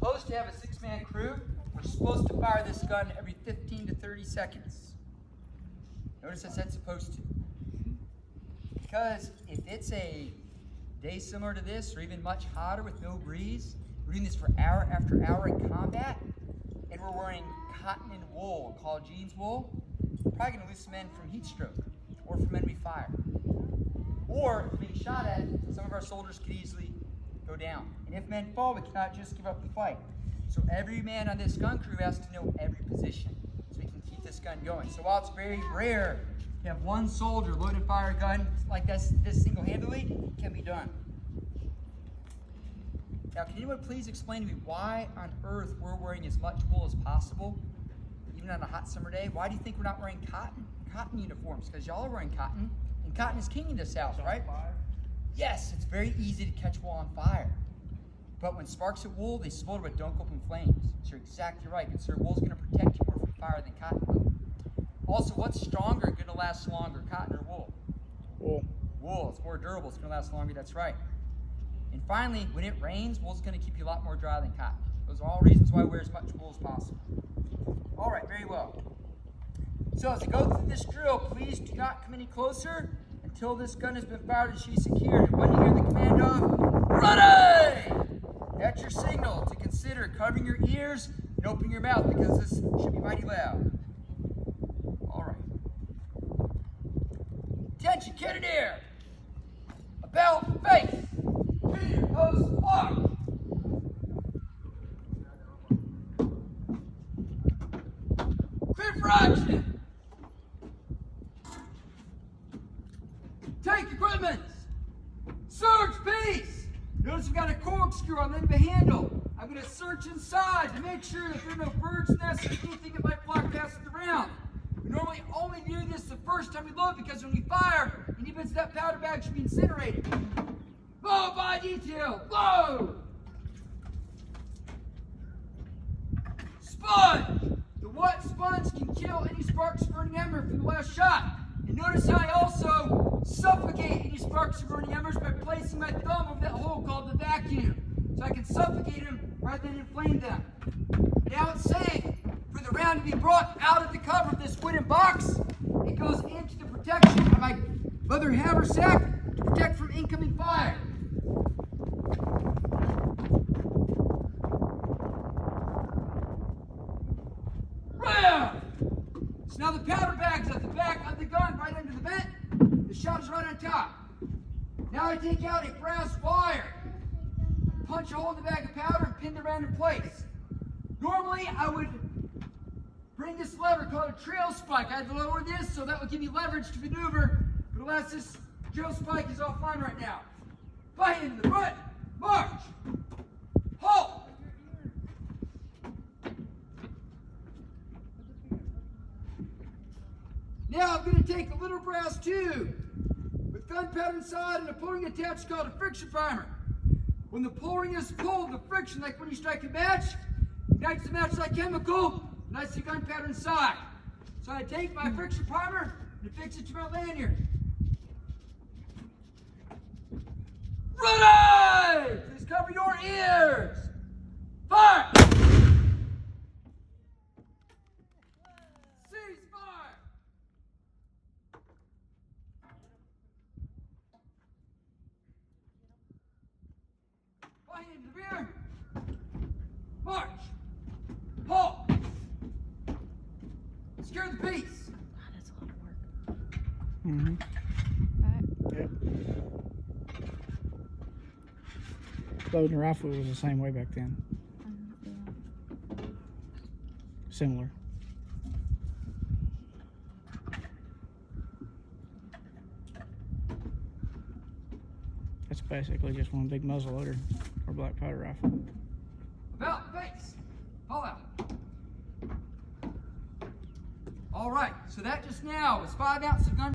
supposed to have a 6-man crew. We're supposed to fire this gun every 15 to 30 seconds. Notice I said supposed to. Because if it's a day similar to this, or even much hotter with no breeze, we're doing this for hour after hour in combat, and we're wearing cotton and wool, called jeans wool, we're probably going to lose some men from heat stroke, or from enemy fire. Or, if being shot at, some of our soldiers could easily go down. And if men fall, we cannot just give up the fight. So every man on this gun crew has to know every position, so we can keep this gun going. So while it's very rare to have one soldier load and fire a gun like this single-handedly, it can be done. Now, can anyone please explain to me why on earth we're wearing as much wool as possible, even on a hot summer day? Why do you think we're not wearing cotton uniforms? Because y'all are wearing cotton, and cotton is king in this house, right? Yes, it's very easy to catch wool on fire. But when sparks hit wool, they smolder but don't go up in flames. So you're exactly right. Consider wool's going to protect you more from fire than cotton will. Also, what's stronger and going to last longer, cotton or wool? Wool. Wool. It's more durable. It's going to last longer. That's right. And finally, when it rains, wool's going to keep you a lot more dry than cotton. Those are all reasons why I wear as much wool as possible. All right, very well. So as I go through this drill, please do not come any closer until this gun has been fired and she's secured. And when you hear the command of, ready! That's your signal to consider covering your ears and opening your mouth, because this should be mighty loud. All right. Attention, cannoneer! About face! Cannoneer, post, lock! Clear for action! Take equipment! Search piece! Notice we've got a corkscrew on the end of the handle. I'm going to search inside to make sure that there are no birds' nests or anything that might block passing the round. We normally only do this the first time we load, because when we fire, any bits of that powder bag should be incinerated. Blow by detail, blow! Sponge! The wet sponge can kill any sparks of burning ember from the last shot. And notice how I also suffocate any sparks or burning embers by placing my thumb over that hole called the vacuum. So I can suffocate them rather than inflame them. Now it's safe for the round to be brought out of the cover of this wooden box. It goes into the protection of my leather haversack to protect from incoming fire. Round! So now the powder bag's at the back of the gun, right under the vent. The shot is right on top. Now I take out a brass wire, punch a hole in the bag of powder, and pin the round in place. Normally, I would bring this lever called a trail spike. I had to lower this so that would give me leverage to maneuver, but alas, this trail spike is offline right now. Buy into the front, march, halt. Now I'm going to take a little brass tube with gunpowder inside and a pull ring attached called a friction primer. When the pull ring is pulled, the friction, like when you strike a match, ignites the match-like chemical, and I see gunpowder inside. So I take my friction primer and affix it to my lanyard. Ready! Please cover your ears. Fire! Cease fire! Fly into the rear. March. Halt. Secure the piece. Wow, that's a lot of work. Mm-hmm. Right? Yep. Loading a rifle was the same way back then. Yeah. Similar. That's basically just one big muzzle loader or black powder rifle. About face. Haul out. All right, so that just now was 5 ounces of gun